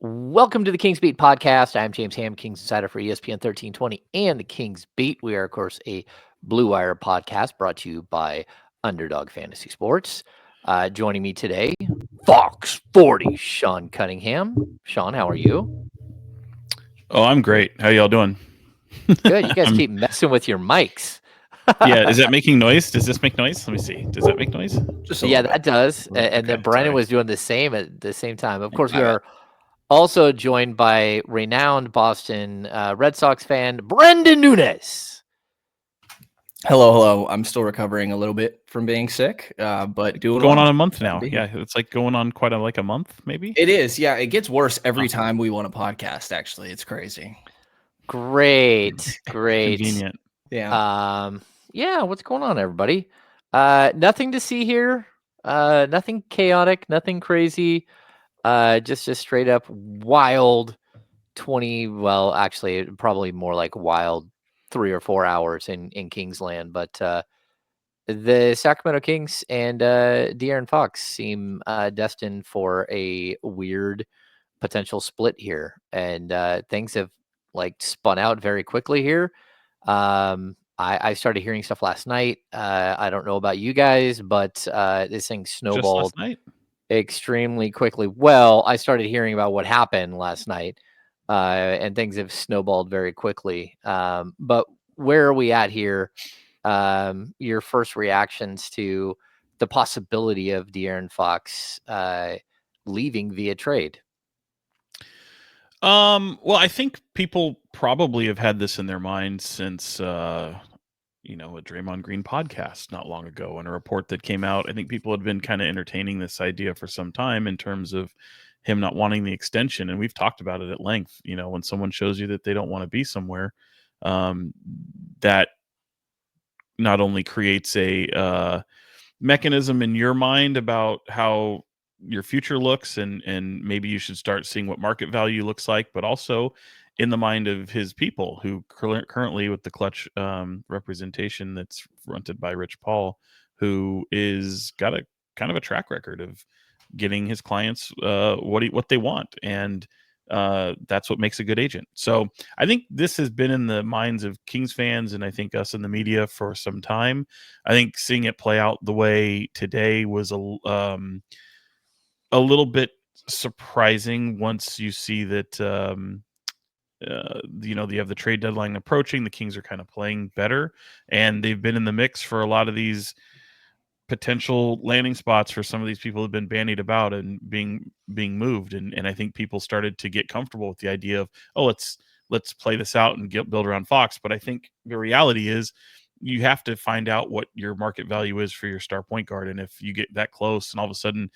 Welcome to the Kings Beat podcast. I'm James Ham, Kings Insider for ESPN 1320 and the Kings Beat. We are, of course, a Blue Wire podcast brought to you by Underdog Fantasy Sports. Joining me today, Fox 40, Sean Cunningham. Sean, how are you? Oh, I'm great. How y'all doing? Good. You guys keep messing with your mics. Yeah, is that making noise? Does this make noise? Let me see. Does that make noise? Just a Yeah, little that bit. does. Okay, And then sorry. Brenden was doing the same at the same time. Of course, we My bad. are also joined by renowned Boston Red Sox fan, Brenden Nunes. Hello. I'm still recovering a little bit from being sick, but doing Going well. on a month now. Be here. Yeah, it's like going on quite a month, maybe. It is. Yeah, it gets worse every time we want a podcast. Actually, it's crazy. Great. Convenient. Yeah. Yeah, what's going on, everybody? Nothing to see here. Nothing chaotic, nothing crazy. Just a straight up wild 20, well, actually probably more like wild 3 or 4 hours in Kingsland, but the Sacramento Kings and De'Aaron Fox seem destined for a weird potential split here, and things have like spun out very quickly here. I started hearing stuff last night. I don't know about you guys, but this thing Just snowballed last night. extremely quickly. Well, I started hearing about what happened last night, and things have snowballed very quickly. But where are we at here? Your first reactions to the possibility of De'Aaron Fox leaving via trade? Well, I think people probably have had this in their minds since a Draymond Green podcast not long ago and a report that came out. I think people had been kind of entertaining this idea for some time in terms of him not wanting the extension, and we've talked about it at length. You know, when someone shows you that they don't want to be somewhere, that not only creates a mechanism in your mind about how your future looks and maybe you should start seeing what market value looks like, but also in the mind of his people who currently with the clutch representation that's fronted by Rich Paul, who is got a kind of a track record of getting his clients what they want, and that's what makes a good agent. So I think this has been in the minds of Kings fans and I think us in the media for some time. I think seeing it play out the way today was a little bit surprising once you see that you have the trade deadline approaching. The Kings are kind of playing better, and they've been in the mix for a lot of these potential landing spots for some of these people who've been bandied about and being moved, and I think people started to get comfortable with the idea of, oh, let's play this out and build around Fox. But I think the reality is you have to find out what your market value is for your star point guard, and if you get that close and all of a sudden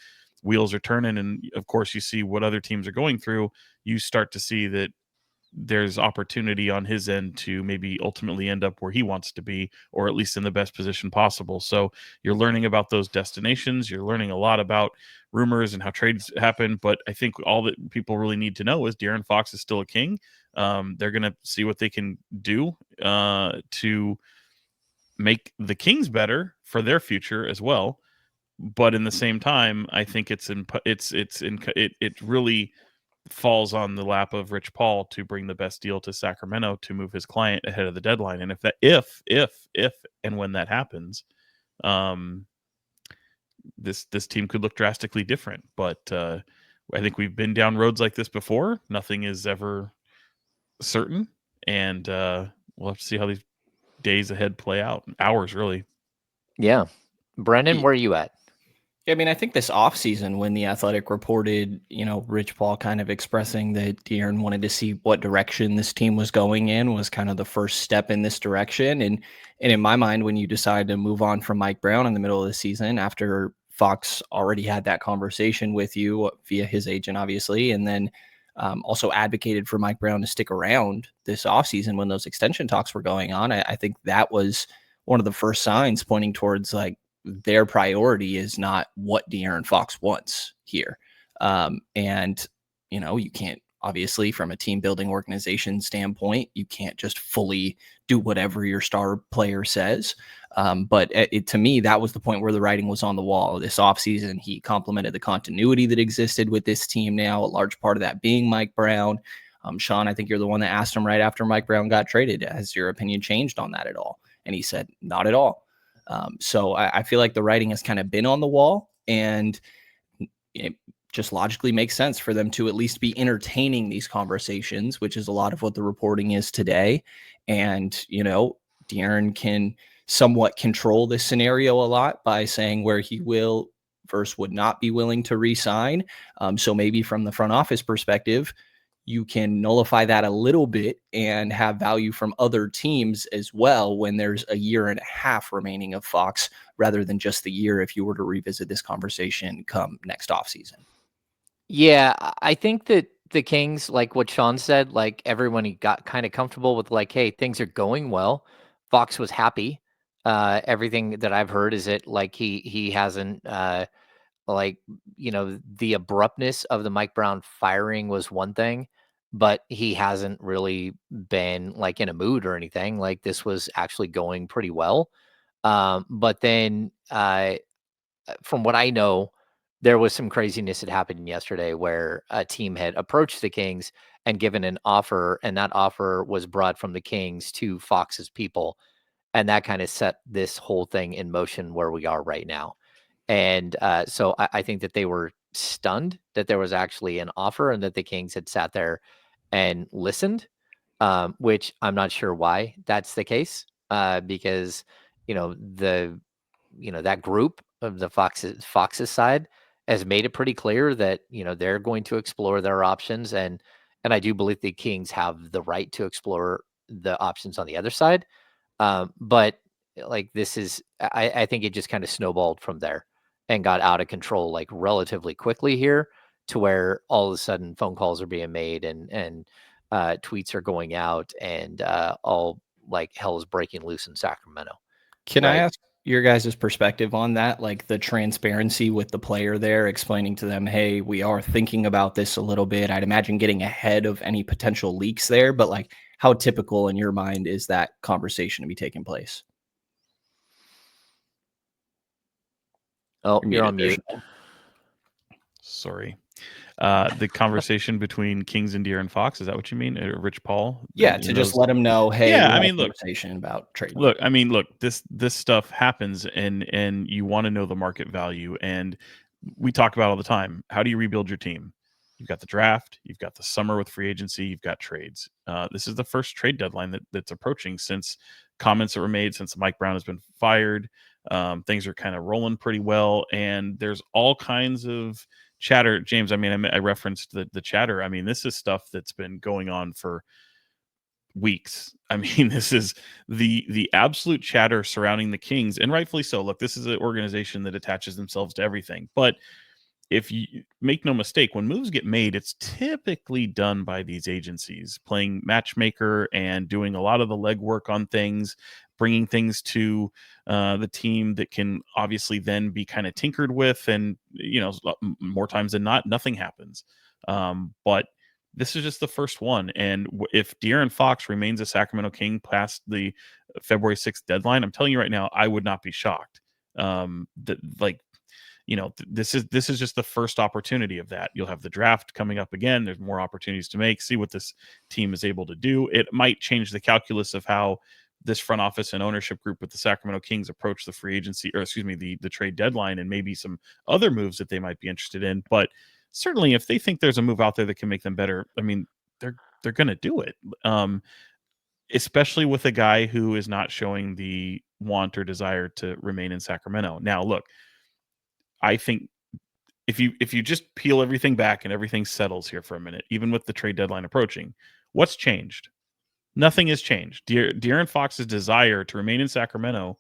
wheels are turning, and of course you see what other teams are going through, you start to see that there's opportunity on his end to maybe ultimately end up where he wants to be, or at least in the best position possible. So you're learning about those destinations. You're learning a lot about rumors and how trades happen. But I think all that people really need to know is De'Aaron Fox is still a King. They're going to see what they can do to make the Kings better for their future as well. But in the same time, I think it really falls on the lap of Rich Paul to bring the best deal to Sacramento to move his client ahead of the deadline. And if and when that happens, this team could look drastically different. But I think we've been down roads like this before. Nothing is ever certain, and we'll have to see how these days ahead play out. Hours, really. Yeah. Brenden, where are you at? I mean, I think this offseason when the Athletic reported, Rich Paul kind of expressing that De'Aaron wanted to see what direction this team was going in was kind of the first step in this direction. And in my mind, when you decide to move on from Mike Brown in the middle of the season after Fox already had that conversation with you via his agent, obviously, and then also advocated for Mike Brown to stick around this offseason when those extension talks were going on, I think that was one of the first signs pointing towards like, their priority is not what De'Aaron Fox wants here. And, you can't Obviously, from a team building organization standpoint, you can't just fully do whatever your star player says. But to me, that was the point where the writing was on the wall. This offseason, he complimented the continuity that existed with this team now, a large part of that being Mike Brown. Sean, I think you're the one that asked him right after Mike Brown got traded, has your opinion changed on that at all? And he said, not at all. So I feel like the writing has kind of been on the wall, and it just logically makes sense for them to at least be entertaining these conversations, which is a lot of what the reporting is today. And, De'Aaron can somewhat control this scenario a lot by saying where he will versus would not be willing to re-sign. So maybe from the front office perspective, you can nullify that a little bit and have value from other teams as well when there's a year and a half remaining of Fox rather than just the year if you were to revisit this conversation come next offseason. Yeah, I think that the Kings, like what Sean said, like everyone got kind of comfortable with like, hey, things are going well. Fox was happy. Everything that I've heard is that like he hasn't like, the abruptness of the Mike Brown firing was one thing, but he hasn't really been like in a mood or anything. Like this was actually going pretty well. But then from what I know, there was some craziness that happened yesterday where a team had approached the Kings and given an offer, and that offer was brought from the Kings to Fox's people. And that kind of set this whole thing in motion where we are right now. And so I think that they were stunned that there was actually an offer and that the Kings had sat there and listened, which I'm not sure why that's the case, because the that group of the Fox's side has made it pretty clear that they're going to explore their options, and I do believe the Kings have the right to explore the options on the other side. But like this is, I think it just kind of snowballed from there and got out of control like relatively quickly here to where all of a sudden phone calls are being made and tweets are going out and all like hell is breaking loose in Sacramento. Can I Right. ask your guys' perspective on that? Like the transparency with the player there, explaining to them, hey, we are thinking about this a little bit. I'd imagine getting ahead of any potential leaks there, but like how typical in your mind is that conversation to be taking place? Oh, you're on there, mute. Sean. Sorry. The conversation between Kings and De'Aaron Fox, is that what you mean? Rich Paul? Yeah, to just let them know, hey, Yeah, we I had mean, a look, conversation about trading. Look, this stuff happens, and you want to know the market value, and we talk about all the time. How do you rebuild your team? You've got the draft, you've got the summer with free agency, you've got trades. This is the first trade deadline that's approaching since comments that were made since Mike Brown has been fired. Things are kind of rolling pretty well, and there's all kinds of chatter. James, I mean, I referenced the chatter. I mean, this is stuff that's been going on for weeks. I mean, this is the absolute chatter surrounding the Kings, and rightfully so. Look, this is an organization that attaches themselves to everything. But if you make no mistake, when moves get made, it's typically done by these agencies playing matchmaker and doing a lot of the legwork on things, bringing things to the team that can obviously then be kind of tinkered with. And, more times than not, nothing happens. But this is just the first one. And if De'Aaron Fox remains a Sacramento King past the February 6th deadline, I'm telling you right now, I would not be shocked. This is just the first opportunity of that. You'll have the draft coming up again. There's more opportunities to see what this team is able to do. It might change the calculus of how this front office and ownership group with the Sacramento Kings approach the free agency, or excuse me, the trade deadline, and maybe some other moves that they might be interested in. But certainly, if they think there's a move out there that can make them better, I mean, they're going to do it. Especially with a guy who is not showing the want or desire to remain in Sacramento. Now, look, I think if you just peel everything back and everything settles here for a minute, even with the trade deadline approaching, what's changed? Nothing has changed. De'Aaron Fox's desire to remain in Sacramento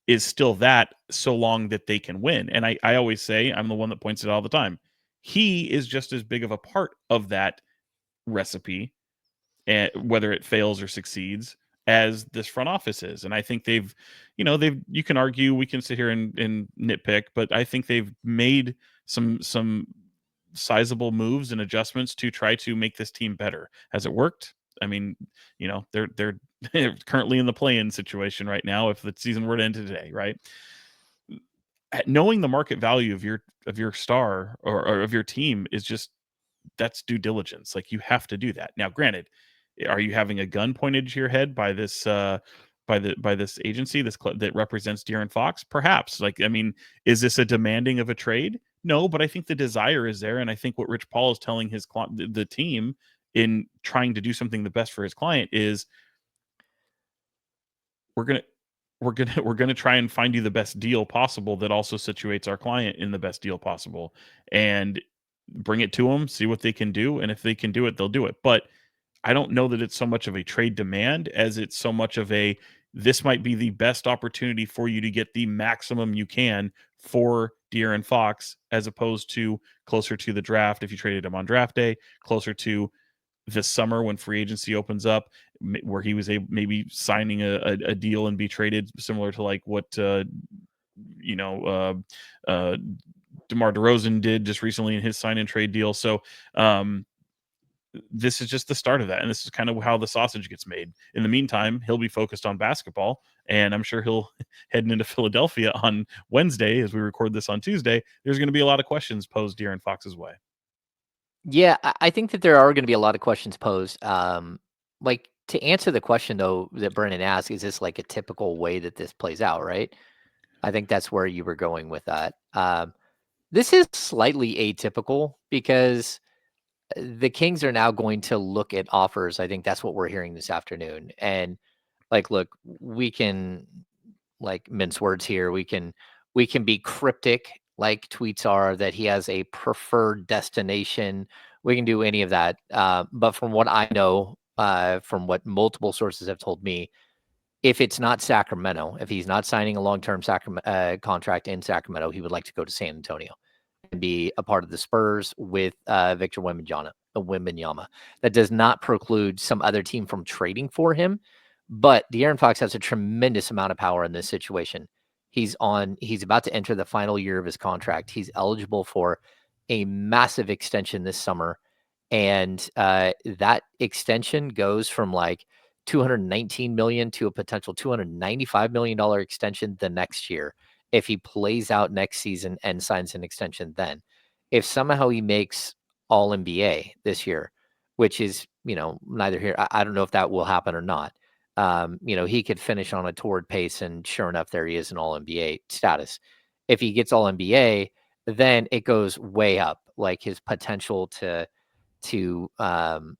is still that, so long that they can win. And I always say, I'm the one that points it out all the time, he is just as big of a part of that recipe, and whether it fails or succeeds, as this front office is. And I think you can argue, we can sit here and nitpick, but I think they've made some sizable moves and adjustments to try to make this team better. Has it worked? I mean, they're currently in the play-in situation right now if the season were to end today, right? Knowing the market value of your star or of your team is just, that's due diligence. Like, you have to do that. Now, granted, are you having a gun pointed to your head by this by this agency, this club that represents De'Aaron Fox? Perhaps. Like, I mean, is this a demanding of a trade? No, but I think the desire is there, and I think what Rich Paul is telling his the team in trying to do something the best for his client is, we're gonna try and find you the best deal possible that also situates our client in the best deal possible, and bring it to them, see what they can do, and if they can do it, they'll do it. But I don't know that it's so much of a trade demand as it's so much of a, this might be the best opportunity for you to get the maximum you can for De'Aaron Fox, as opposed to closer to the draft if you traded him on draft day, closer to this summer when free agency opens up, where he was maybe signing a deal and be traded, similar to like what DeMar DeRozan did just recently in his sign and trade deal. So this is just the start of that, and this is kind of how the sausage gets made. In the meantime, he'll be focused on basketball, and I'm sure he'll heading into Philadelphia on Wednesday as we record this on Tuesday. There's going to be a lot of questions posed De'Aaron Fox's way. Yeah, I think that there are going to be a lot of questions posed. Like, to answer the question though that Brenden asked, is this like a typical way that this plays out, right? I think that's where you were going with that. This is slightly atypical because the Kings are now going to look at offers. I think that's what we're hearing this afternoon. And like, look, we can like mince words here. We can be cryptic like tweets are, that he has a preferred destination. We can do any of that. But from what I know, from what multiple sources have told me, if it's not Sacramento, if he's not signing a long-term contract in Sacramento, he would like to go to San Antonio and be a part of the Spurs with Victor Wembanyama. That does not preclude some other team from trading for him, but De'Aaron Fox has a tremendous amount of power in this situation. He's about to enter the final year of his contract. He's eligible for a massive extension this summer, and that extension goes from like $219 million to a potential $295 million extension the next year if he plays out next season and signs an extension then. If somehow he makes All NBA this year, which is, neither here, I don't know if that will happen or not. He could finish on a torrid pace, and sure enough, there he is in All NBA status. If he gets All NBA, then it goes way up. Like, his potential to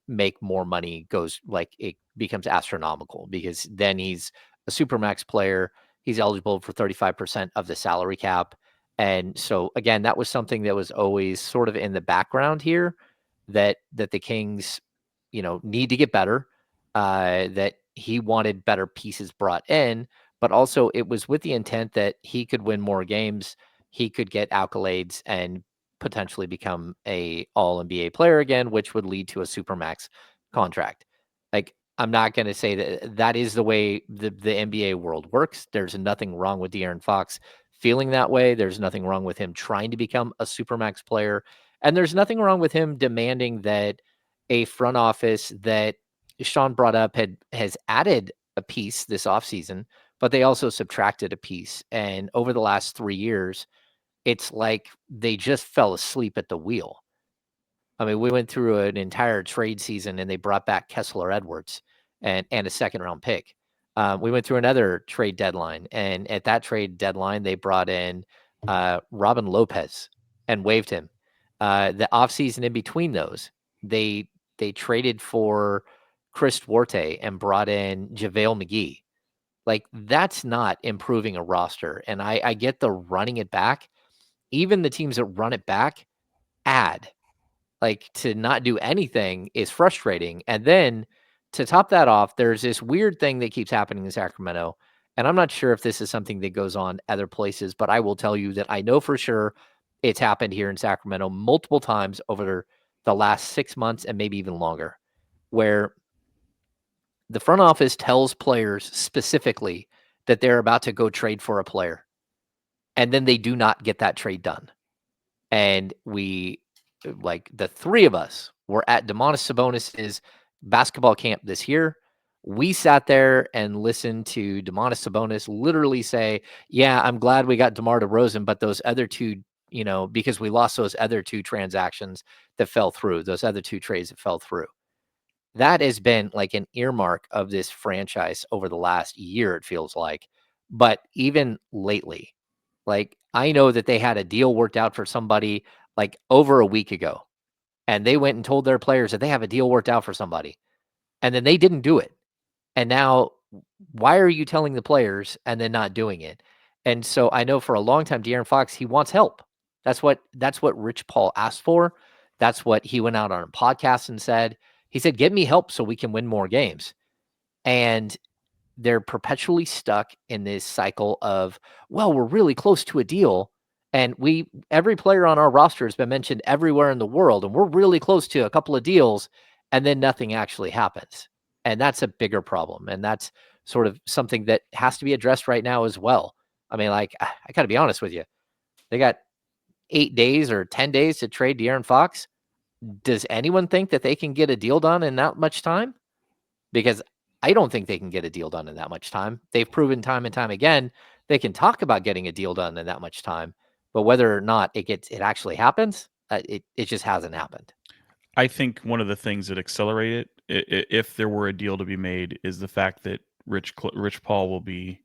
make more money goes, like, it becomes astronomical, because then he's a supermax player. He's eligible for 35% of the salary cap. And so again, that was something that was always sort of in the background here, that the Kings, need to get better, that he wanted better pieces brought in, but also it was with the intent that he could win more games, he could get accolades, and potentially become a all NBA player again, which would lead to a supermax contract. Like, I'm not going to say that that is the way the NBA world works. There's nothing wrong with De'Aaron Fox feeling that way. There's nothing wrong with him trying to become a supermax player. And there's nothing wrong with him demanding that a front office that Sean brought up has added a piece this offseason, but they also subtracted a piece. And over the last 3 years, it's like they just fell asleep at the wheel. I mean, we went through an entire trade season and they brought back Kessler Edwards and a second round pick. We went through another trade deadline, and at that trade deadline, they brought in Robin Lopez and waived him. The offseason in between those, they traded for Chris Duarte and brought in JaVale McGee. Like, that's not improving a roster. And I get the running it back. Even the teams that run it back add. Like, to not do anything is frustrating. And then to top that off, there's this weird thing that keeps happening in Sacramento. And I'm not sure if this is something that goes on other places, but I will tell you that I know for sure it's happened here in Sacramento multiple times over the last 6 months and maybe even longer, where the front office tells players specifically that they're about to go trade for a player, and then they do not get that trade done. And we like the three of us were at Domantas Sabonis's basketball camp this year. We sat there and listened to Domantas Sabonis literally say, yeah, I'm glad we got DeMar DeRozan, but those other two, because we lost those other two transactions that fell through, those other two trades that fell through. That has been like an earmark of this franchise over the last year, it feels like. But even lately, like I know that they had a deal worked out for somebody like over a week ago, and they went and told their players that they have a deal worked out for somebody, and then they didn't do it. And now, why are you telling the players and then not doing it? And so I know for a long time, De'Aaron Fox, he wants help. That's what Rich Paul asked for. That's what he went out on a podcast and said. He said, "Get me help so we can win more games." And they're perpetually stuck in this cycle of, well, we're really close to a deal. And every player on our roster has been mentioned everywhere in the world, and we're really close to a couple of deals, and then nothing actually happens. And that's a bigger problem. And that's sort of something that has to be addressed right now as well. I mean, like, I got to be honest with you. They got 8 days or 10 days to trade De'Aaron Fox. Does anyone think that they can get a deal done in that much time? Because I don't think they can get a deal done in that much time. They've proven time and time again they can talk about getting a deal done in that much time, but whether or not it actually happens, it just hasn't happened. I think one of the things that accelerate it, if there were a deal to be made, is the fact that Rich Paul will be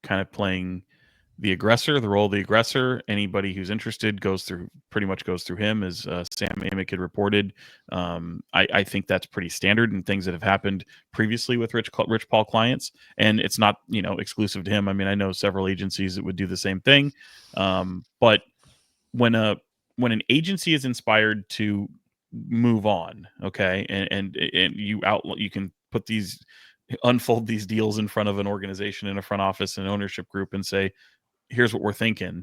kind of playing the role of the aggressor. Anybody who's interested pretty much goes through him, as Sam Amick had reported. I think that's pretty standard in things that have happened previously with Rich Paul clients, and it's not exclusive to him. I mean, I know several agencies that would do the same thing, but when an agency is inspired to move on, okay, and you can unfold these deals in front of an organization in a front office and ownership group and say, here's what we're thinking.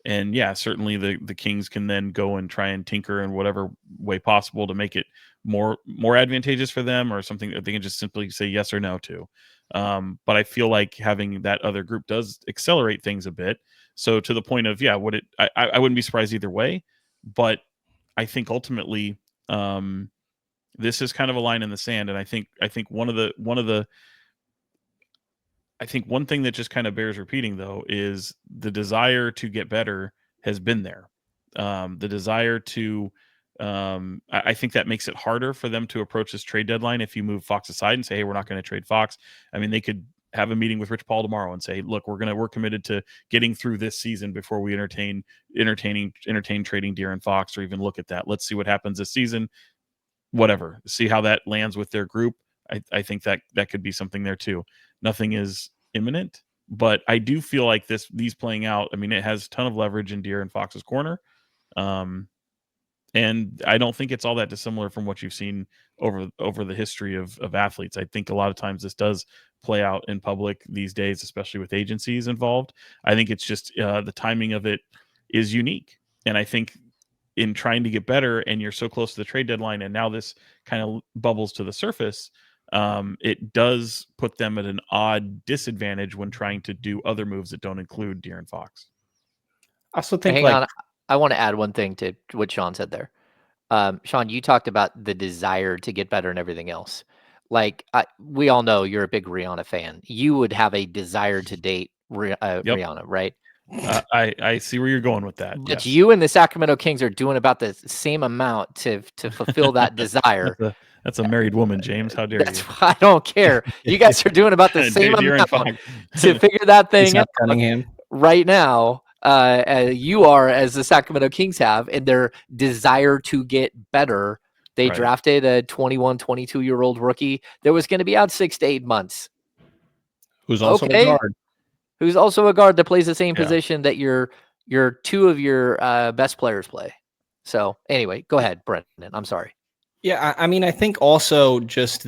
And yeah, certainly the Kings can then go and try and tinker in whatever way possible to make it more advantageous for them, or something that they can just simply say yes or no to. But I feel like having that other group does accelerate things a bit. So to the point of, I wouldn't be surprised either way, but I think ultimately this is kind of a line in the sand. And I think one thing that just kind of bears repeating, though, is the desire to get better has been there. The desire to, I think that makes it harder for them to approach this trade deadline if you move Fox aside and say, hey, we're not going to trade Fox. I mean, they could have a meeting with Rich Paul tomorrow and say, look, we're committed to getting through this season before we entertain trading De'Aaron Fox, or even look at that. Let's see what happens this season. Whatever. See how that lands with their group. I think that could be something there too. Nothing is imminent, but I do feel like these playing out, I mean, it has a ton of leverage in De'Aaron Fox's corner. And I don't think it's all that dissimilar from what you've seen over the history of athletes. I think a lot of times this does play out in public these days, especially with agencies involved. I think it's just the timing of it is unique. And I think in trying to get better, and you're so close to the trade deadline, and now this kind of bubbles to the surface, it does put them at an odd disadvantage when trying to do other moves that don't include De'Aaron Fox. I also think, hang on, I want to add one thing to what Sean said there. Sean, you talked about the desire to get better and everything else. Like, we all know you're a big Rihanna fan. You would have a desire to date Rihanna, right? I see where you're going with that. But yes. You and the Sacramento Kings are doing about the same amount to fulfill that desire. That's a married woman, James. How dare you? I don't care. You guys are doing about the same amount to figure that thing out Cunningham. right now. You are, as the Sacramento Kings have, in their desire to get better. They drafted a 21, 22-year-old rookie that was going to be out 6 to 8 months. Who's also a guard. Who's also a guard that plays the same position that your two of your best players play. So anyway, go ahead, Brenden. I'm sorry. Yeah, I mean, I think also just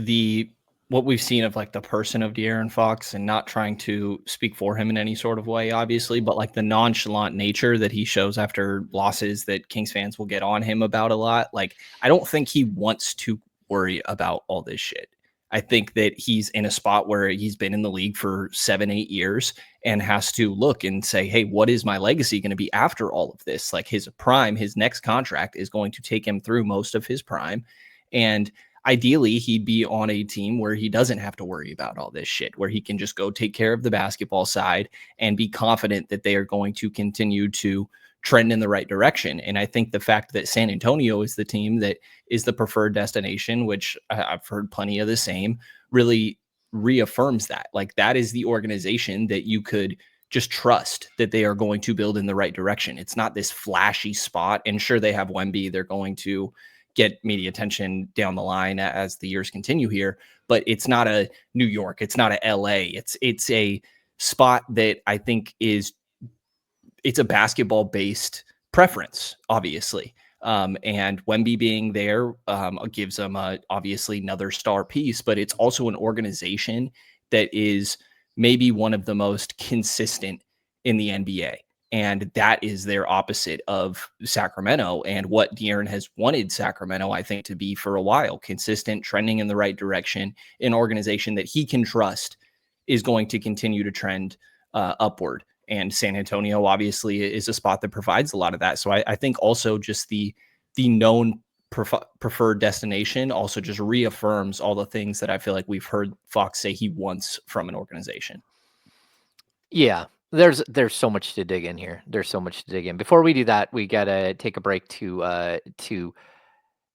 what we've seen of like the person of De'Aaron Fox, and not trying to speak for him in any sort of way, obviously, but like the nonchalant nature that he shows after losses that Kings fans will get on him about a lot. Like, I don't think he wants to worry about all this shit. I think that he's in a spot where he's been in the league for 7-8 years and has to look and say, hey, what is my legacy going to be after all of this? Like his prime, his next contract is going to take him through most of his prime. And ideally, he'd be on a team where he doesn't have to worry about all this shit, where he can just go take care of the basketball side and be confident that they are going to continue to trend in the right direction. And I think the fact that San Antonio is the team that is the preferred destination, which I've heard plenty of the same, really reaffirms that. Like that is the organization that you could just trust that they are going to build in the right direction. It's not this flashy spot. And sure, they have Wemby. They're going to get media attention down the line as the years continue here, but it's not a New York. It's not a LA. It's a spot that I think it's a basketball based preference, obviously. And Wemby being there gives them obviously another star piece, but it's also an organization that is maybe one of the most consistent in the NBA. And that is their opposite of Sacramento and what De'Aaron has wanted Sacramento, I think, to be for a while. Consistent, trending in the right direction, an organization that he can trust is going to continue to trend upward. And San Antonio obviously is a spot that provides a lot of that. So I think also just the known preferred destination also just reaffirms all the things that I feel like we've heard Fox say he wants from an organization. Yeah, there's so much to dig in here. There's so much to dig in. Before we do that, we gotta take a break to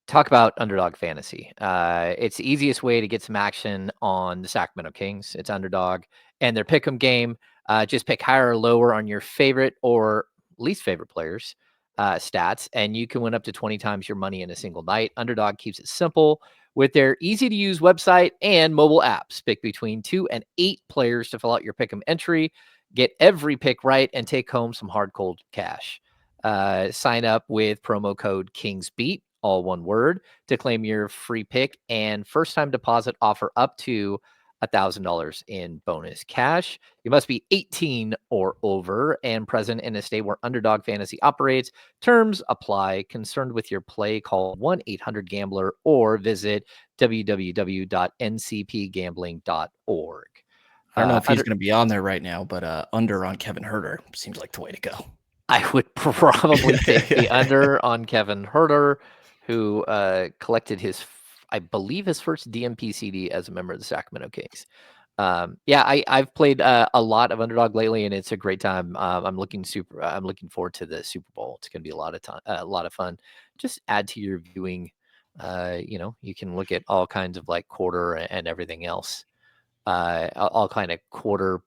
talk about Underdog Fantasy. It's the easiest way to get some action on the Sacramento Kings. It's Underdog and their pick'em game. Just pick higher or lower on your favorite or least favorite players' stats, and you can win up to 20 times your money in a single night. Underdog keeps it simple with their easy-to-use website and mobile apps. Pick between 2 and 8 players to fill out your pick'em entry. Get every pick right and take home some hard cold cash. Sign up with promo code KINGSBEAT, all one word, to claim your free pick and first-time deposit offer up to $1,000 in bonus cash. You must be 18 or over and present in a state where Underdog Fantasy operates. Terms apply. Concerned with your play, call 1-800-GAMBLER or visit www.ncpgambling.org. I don't know if he's going to be on there right now, but under on Kevin Huerter seems like the way to go. I would probably take the under on Kevin Huerter, who collected I believe his first DMP CD as a member of the Sacramento Kings. I've played a lot of Underdog lately, and it's a great time. I'm looking forward to the Super Bowl. It's going to be a lot of fun. Just add to your viewing. You can look at all kinds of like quarter and everything else. All kind of quarter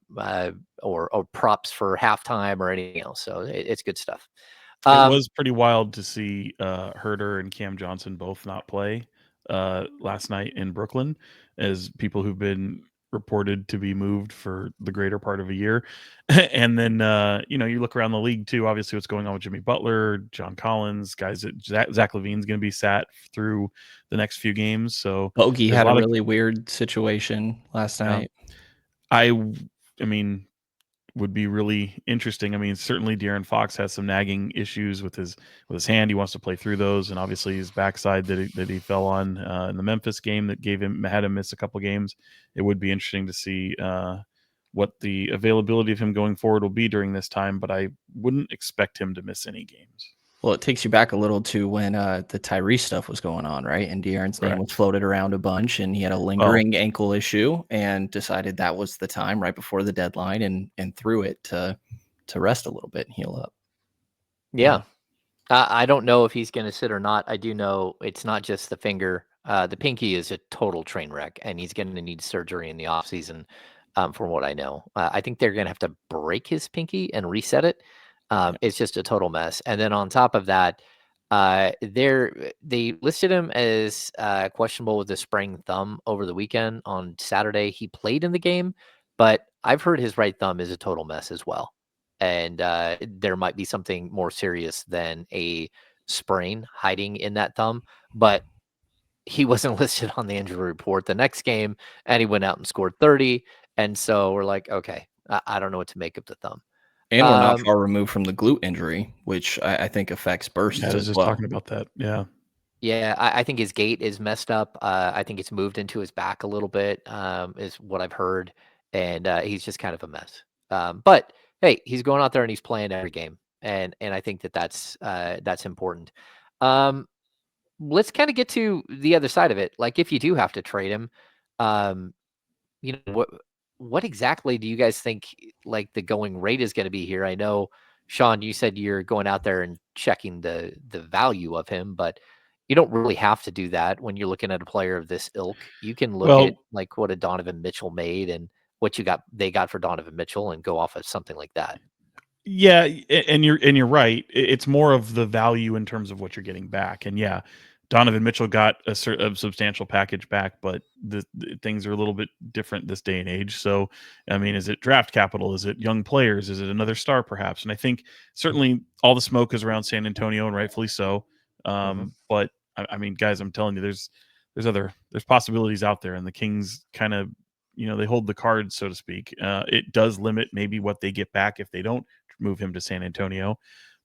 or props for halftime or anything else. So it's good stuff. It was pretty wild to see Herter and Cam Johnson both not play last night in Brooklyn, as people who've been reported to be moved for the greater part of a year. And then, you look around the league too, obviously what's going on with Jimmy Butler, John Collins, guys that Zach LaVine's going to be sat through the next few games. So Bogey had a really weird situation last night. I mean, would be really interesting. I mean, certainly De'Aaron Fox has some nagging issues with his hand. He wants to play through those, and obviously his backside that he fell on in the Memphis game that had him miss a couple games. It would be interesting to see what the availability of him going forward will be during this time, but I wouldn't expect him to miss any games. Well, it takes you back a little to when the Tyrese stuff was going on, right? And De'Aaron's name was floated around a bunch, and he had a lingering ankle issue, and decided that was the time right before the deadline, and threw it to rest a little bit and heal up. Yeah. I don't know if he's going to sit or not. I do know it's not just the finger. The pinky is a total train wreck, and he's going to need surgery in the offseason, from what I know. I think they're going to have to break his pinky and reset it. It's just a total mess. And then on top of that, they listed him as questionable with a sprained thumb over the weekend. On Saturday, he played in the game, but I've heard his right thumb is a total mess as well. And there might be something more serious than a sprain hiding in that thumb. But he wasn't listed on the injury report the next game, and he went out and scored 30. And so we're like, okay, I don't know what to make of the thumb. And we're not far removed from the glute injury, which I think affects bursts I was just talking about that. Yeah. Yeah, I think his gait is messed up. I think it's moved into his back a little bit, is what I've heard, and he's just kind of a mess. But hey, he's going out there and he's playing every game, and I think that that's important. Um, let's kind of get to the other side of it. Like, if you do have to trade him, um, what exactly do you guys think like the going rate is going to be here? I know, Sean, you said you're going out there and checking the value of him, but you don't really have to do that when you're looking at a player of this ilk. You can look at Well, like what a Donovan Mitchell made and what they got for Donovan Mitchell and go off of something like that. yeah, and you're right. It's more of the value in terms of what you're getting back. And yeah, Donovan Mitchell got a substantial package back, but the things are a little bit different this day and age. So, I mean, is it draft capital? Is it young players? Is it another star, perhaps? And I think certainly all the smoke is around San Antonio, and rightfully so. Hmm. But I mean, guys, I'm telling you, there's possibilities out there, and the Kings kind of, they hold the cards, so to speak. It does limit maybe what they get back if they don't move him to San Antonio.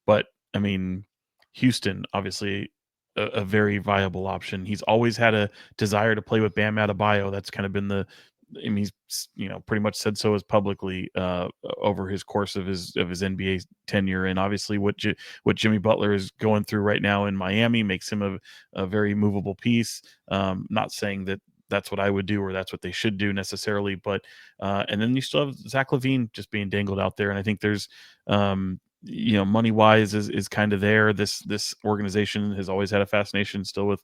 But I mean, Houston, obviously a very viable option. He's always had a desire to play with Bam Adebayo. That's kind of been I mean, he's pretty much said so as publicly over his course of his NBA tenure, and obviously what Jimmy Butler is going through right now in Miami makes him a very movable piece. Not saying that that's what I would do or that's what they should do necessarily, but and then you still have Zach LaVine just being dangled out there, and I think there's money wise is kind of there. This organization has always had a fascination still with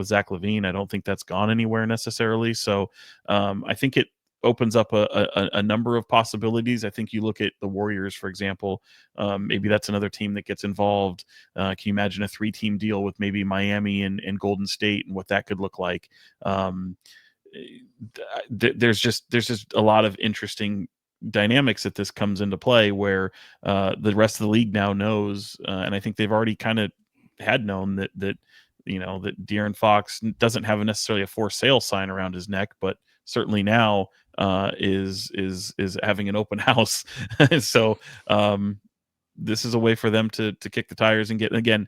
Zach LaVine. I don't think that's gone anywhere necessarily. So I think it opens up a number of possibilities. I think you look at the Warriors, for example. Maybe that's another team that gets involved. Can you imagine a 3-team deal with maybe Miami and Golden State and what that could look like? There's just a lot of interesting dynamics that this comes into play where the rest of the league now knows, and I think they've already kind of had known that that De'Aaron Fox doesn't have necessarily a for sale sign around his neck, but certainly now is having an open house. So this is a way for them to kick the tires and get, again,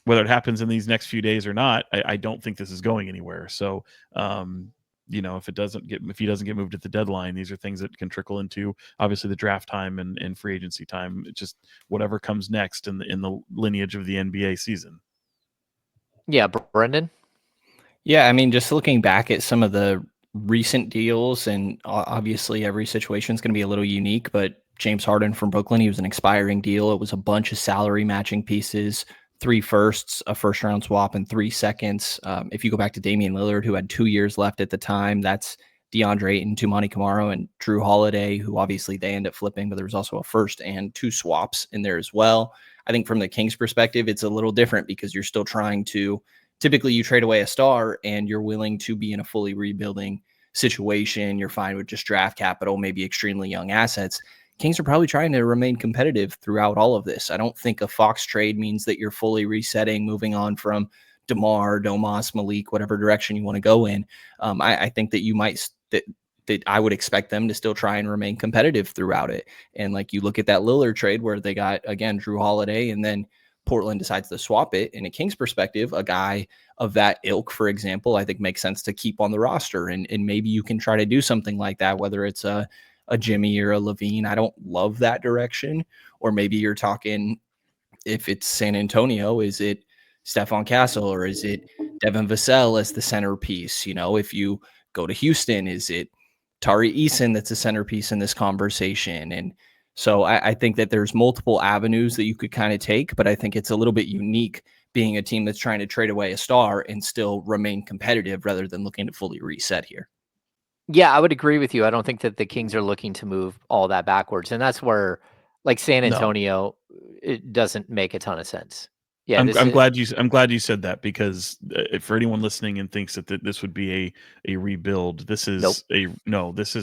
whether it happens in these next few days or not, I don't think this is going anywhere. So, if he doesn't get moved at the deadline, these are things that can trickle into obviously the draft time and free agency time. It's just whatever comes next in the lineage of the NBA season. Yeah, Brendan. Yeah, I mean, just looking back at some of the recent deals, and obviously every situation is going to be a little unique, but James Harden from Brooklyn, he was an expiring deal. It was a bunch of salary matching pieces, 3 firsts, a first round swap, and 3 seconds. If you go back to Damian Lillard, who had 2 years left at the time, that's DeAndre Ayton, Tumani Kamara, and Drew Holiday, who obviously they end up flipping, but there was also a first and 2 swaps in there as well. I think from the Kings perspective, it's a little different because you're still trying to, typically you trade away a star and you're willing to be in a fully rebuilding situation. You're fine with just draft capital, maybe extremely young assets. Kings are probably trying to remain competitive throughout all of this. I don't think a Fox trade means that you're fully resetting, moving on from DeMar, Domas, Malik, whatever direction you want to go in. I think that you might that I would expect them to still try and remain competitive throughout it. And like you look at that Lillard trade where they got, again, Drew Holiday, and then Portland decides to swap it. In a Kings perspective, a guy of that ilk, for example, I think makes sense to keep on the roster. And maybe you can try to do something like that, whether it's a Jimmy or a LaVine. I don't love that direction. Or maybe you're talking, if it's San Antonio, is it Stephon Castle or is it Devin Vassell as the centerpiece? If you go to Houston, is it Tari Eason that's a centerpiece in this conversation? And so I think that there's multiple avenues that you could kind of take, but I think it's a little bit unique being a team that's trying to trade away a star and still remain competitive rather than looking to fully reset here. Yeah, I would agree with you. I don't think that the Kings are looking to move all that backwards, and that's where, like San No, Antonio, it doesn't make a ton of sense. Yeah, I'm this I'm is glad you said that, because for anyone listening and thinks that this would be a rebuild, this nope, is a no. This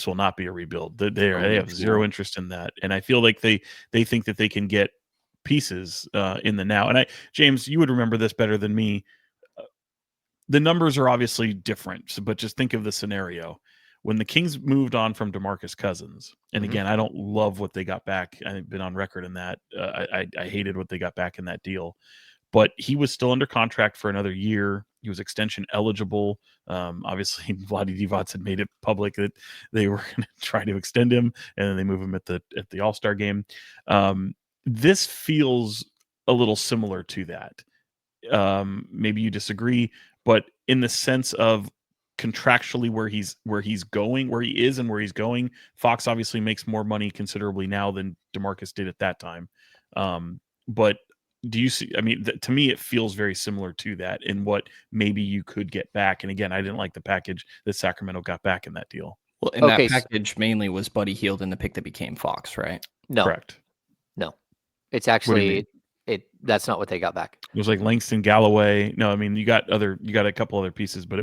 will not be a rebuild. A They have zero retool. interest in that, and I feel like they think that they can get pieces in the now. And James, you would remember this better than me. The numbers are obviously different, but just think of the scenario when the Kings moved on from DeMarcus Cousins. And mhm, again, I don't love what they got back. I've been on record in that. I hated what they got back in that deal. but he was still under contract for another year. He was extension eligible. Obviously, Vlade Divac had made it public that they were going to try to extend him, and then they move him at the All-Star game. This feels a little similar to that. Maybe you disagree, but in the sense of contractually where he is and where he's going, Fox obviously makes more money considerably now than DeMarcus did at that time. But do you see, I mean, to me, it feels very similar to that in what maybe you could get back. And again, I didn't like the package that Sacramento got back in that deal. Well, and that package mainly was Buddy Hield and the pick that became Fox, right? No. Correct. No. It's actually that's not what they got back. It was like Langston Galloway. No, I mean you got a couple other pieces, but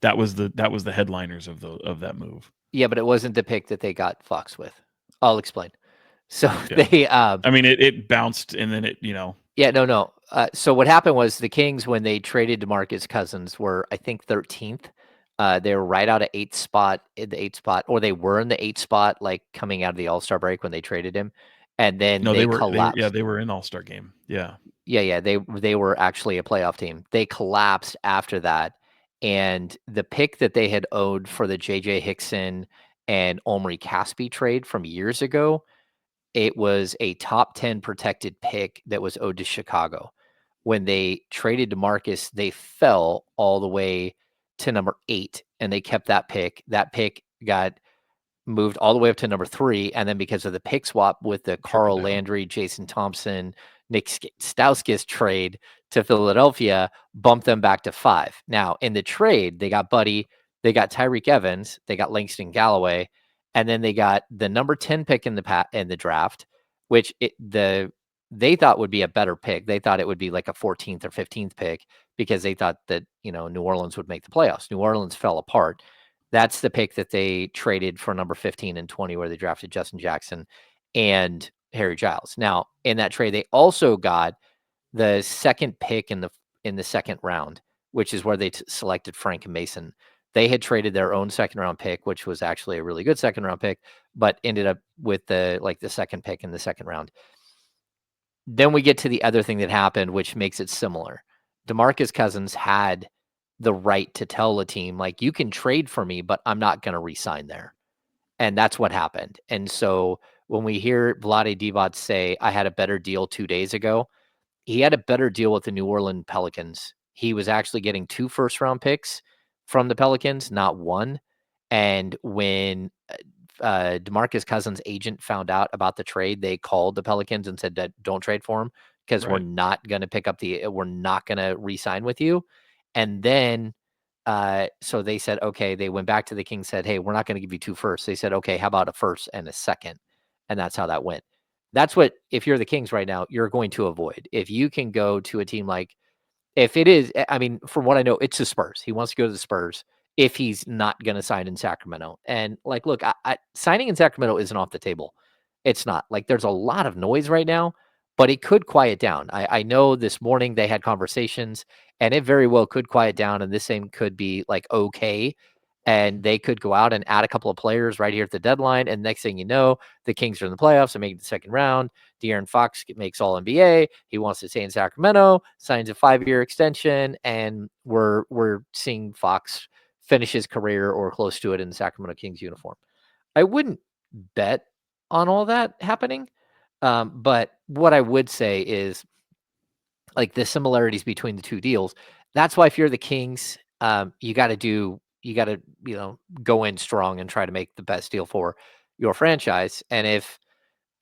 that was the headliners of that move. Yeah, but it wasn't the pick that they got Fox with. I'll explain. So they I mean it bounced and then it, Yeah, no. So what happened was the Kings, when they traded DeMarcus Cousins, were I think 13th. They were right out of the 8th spot, or they were in the 8th spot, like coming out of the All-Star break when they traded him. And then they collapsed. They were in All-Star game. Yeah. Yeah. They were actually a playoff team. They collapsed after that. And the pick that they had owed for the JJ Hickson and Omri Caspi trade from years ago, it was a top 10 protected pick that was owed to Chicago. When they traded DeMarcus, they fell all the way to number 8, and they kept that pick. That pick got moved all the way up to number 3, and then because of the pick swap with the Carl Landry, Jason Thompson, Nick Stauskas trade to Philadelphia, bumped them back to 5. Now, in the trade, they got Buddy, they got Tyreek Evans, they got Langston Galloway, and then they got the number 10 pick in the draft, which they thought would be a better pick. They thought it would be like a 14th or 15th pick because they thought that, New Orleans would make the playoffs. New Orleans fell apart. That's the pick that they traded for number 15 and 20, where they drafted Justin Jackson and Harry Giles. Now, in that trade, they also got the second pick in the second round, which is where they selected Frank Mason. They had traded their own second round pick, which was actually a really good second round pick, but ended up with the second pick in the second round. Then we get to the other thing that happened, which makes it similar. DeMarcus Cousins had the right to tell a team, like, you can trade for me, but I'm not going to re-sign there. And that's what happened. And so when we hear Vlade Divac say, I had a better deal 2 days ago, he had a better deal with the New Orleans Pelicans. He was actually getting 2 first-round picks from the Pelicans, not 1. And when DeMarcus Cousins' agent found out about the trade, they called the Pelicans and said that don't trade for him because we're not going to we're not going to re-sign with you. And then so they said, okay, they went back to the Kings, said, hey, we're not going to give you 2 firsts. They said, okay, how about a first and a second? And that's how that went. That's what, if you're the Kings right now, you're going to avoid. If you can go to a team like, if it is, I mean, from what I know, it's the Spurs. He wants to go to the Spurs if he's not going to sign in Sacramento. And like, look, signing in Sacramento isn't off the table. It's not. Like, there's a lot of noise right now, but it could quiet down. I know this morning they had conversations, and it very well could quiet down, and this thing could be like okay, and they could go out and add a couple of players right here at the deadline, and next thing you know, the Kings are in the playoffs and make the second round. De'Aaron Fox makes All-NBA. He wants to stay in Sacramento, signs a 5-year extension, and we're seeing Fox finish his career or close to it in the Sacramento Kings uniform. I wouldn't bet on all that happening. But what I would say is, like, the similarities between the 2 deals. That's why if you're the Kings, you got to go in strong and try to make the best deal for your franchise. And if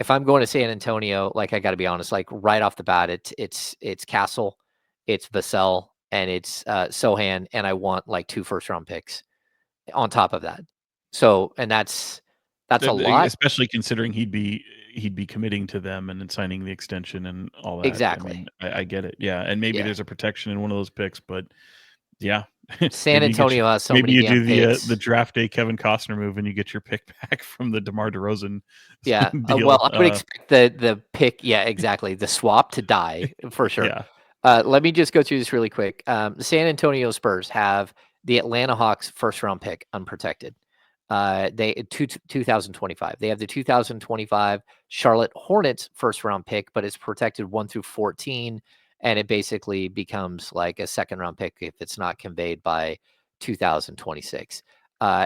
I'm going to San Antonio, like, I got to be honest, like, right off the bat, it's Castle, it's Vassell, and it's Sohan, and I want like 2 first-round picks on top of that. So, and that's a lot, especially considering he'd be committing to them and then signing the extension and all that. Exactly. I mean, I get it. Yeah, and maybe there's a protection in one of those picks, but yeah, San Antonio has so many damn picks. Maybe you do the draft day Kevin Costner move and you get your pick back from the DeMar DeRozan. Yeah, deal. well, I would expect the pick. Yeah, exactly. The swap to die for sure. Yeah. Let me just go through this really quick. The San Antonio Spurs have the Atlanta Hawks first-round pick unprotected. They 2025. They have the 2025 Charlotte Hornets first-round pick, but it's protected 1 through 14, and it basically becomes like a second round pick if it's not conveyed by 2026.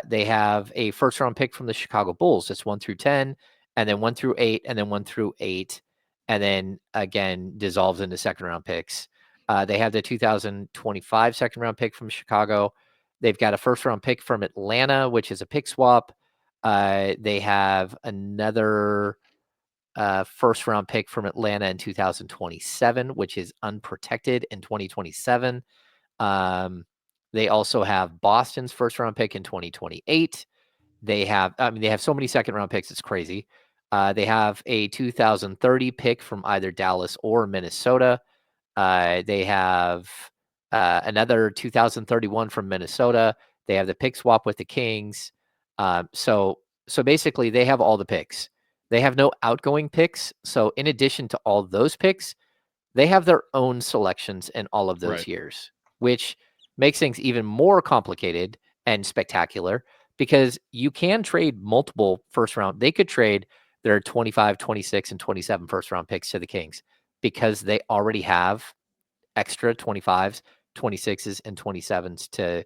They have a first round pick from the Chicago Bulls. It's 1 through 10, and then 1 through 8, and then 1 through 8, and then again dissolves into second round picks. They have the 2025 second round pick from Chicago. They've got a first round pick from Atlanta, which is a pick swap. They have another first round pick from Atlanta in 2027, which is unprotected in 2027. They also have Boston's first round pick in 2028. They have so many second round picks. It's crazy. They have a 2030 pick from either Dallas or Minnesota. They have another 2031 from Minnesota. They have the pick swap with the Kings. So basically, they have all the picks. They have no outgoing picks. So in addition to all those picks, they have their own selections in all of those years, which makes things even more complicated and spectacular because you can trade multiple first round. They could trade their 25, 26, and 27 first round picks to the Kings because they already have extra 25s, 26s, and 27s to